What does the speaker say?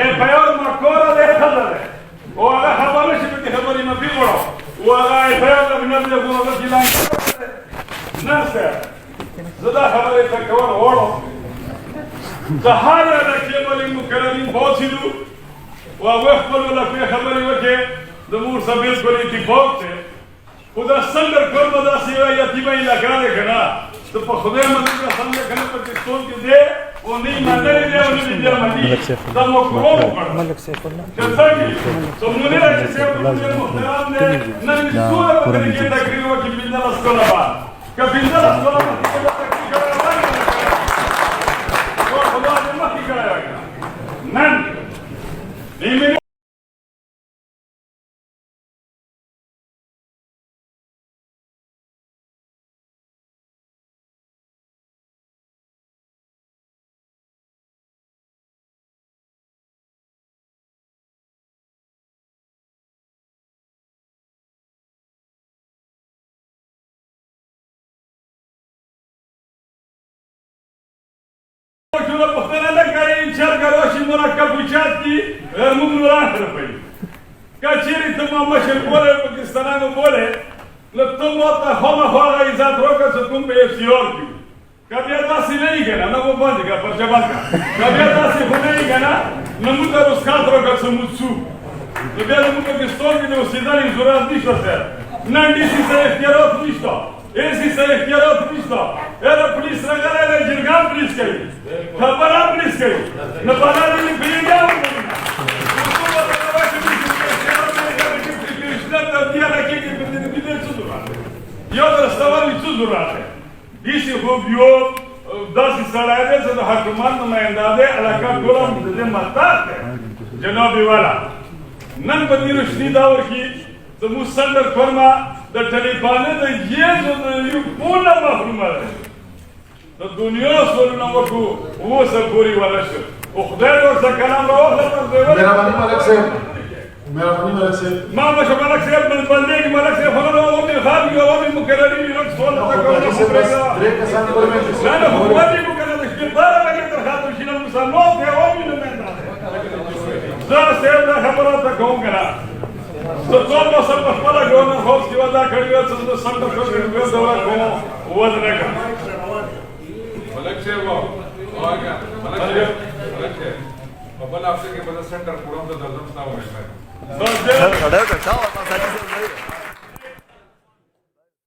البيار مكورة ده خضر ولا خبرش بدي خبري ما بيقولوا ولا البيار من قبل يقولوا بدي لا ناس زدا خبري تكور هورو سهارة لكيمالي مكررين بوسيلو ووقفوا لك خبري وجه دمور سبيل كولي تبوكته وده سندر كرم ده سيوا يتيما يلاقانه كنا तो पखुदे मंदिर का सामने करने पर किस्तों के दे वो नहीं मानने दे वो नहीं दिया मनी तब वो कौन होगा कैसा कि तो मुझे ऐसे से मुझे मुख्तार ने नन सूर पर के तकरीर वो कि बिंदा स्कूल बा का बिंदा स्कूल में के तकरीर करा वो खुदा ने मत कराया नन नहीं شو البختنا لك أي شركة روشي مركب وشاتي غير مقنوران ربي كاشيري ثم مشي بوله باكستان بوله لتم وقت هما هوا إذا تروك ستكون بيسيور كبير داسي नहीं गया ना वो बंद का पर जवाब का कबीर दासी होने ही गया ना नमुता उसका तरोक समुत्सु कबीर नमुता के स्टोर की जो सीधा नहीं जरूरत नहीं होता नंदी सी से इख्तियारत नहीं होता ऐसी से इख्तियारत नहीं होता ऐसा पुलिस लगाने ले जिरगाम पुलिस कही खबरा पुलिस कही न पता नहीं पीड़ा उसको बताया कि कृष्णा तबिया रखी कि बिना चुदुरा यो रास्ता भी चुदुरा है इसी को बियो 10 साल आए थे तो हकूमत नुमाइंदा दे इलाका गोला मुझे मरता है जनाबी वाला नन बदी रुशनी दावर की तो मुसल्लर फरमा द तालिबान द ये जो यू पूरा महरूम है तो दुनिया सोलना वो सब पूरी वाला शो खुदा और सा कलाम रो मेरा बनी मलक से ما مش مالك سيف من البلديك مالك سيف هذا هو من خارج ومن مكررين يرقص ولا لا لا هو اللي مكرر الشباب ما يقدر خاطر شيء المصنوف يا ومن من زار سيف ده خبرات كون كلا तो तो सब पहला गवर्नर हाउस की वादा खड़ी है तो संत को दौरा को वजन का मलक से वो और क्या मलक से अपन आपसे के बदल सेंटर पूरा तो दर्जन ना हो गया खड़ा करता हूं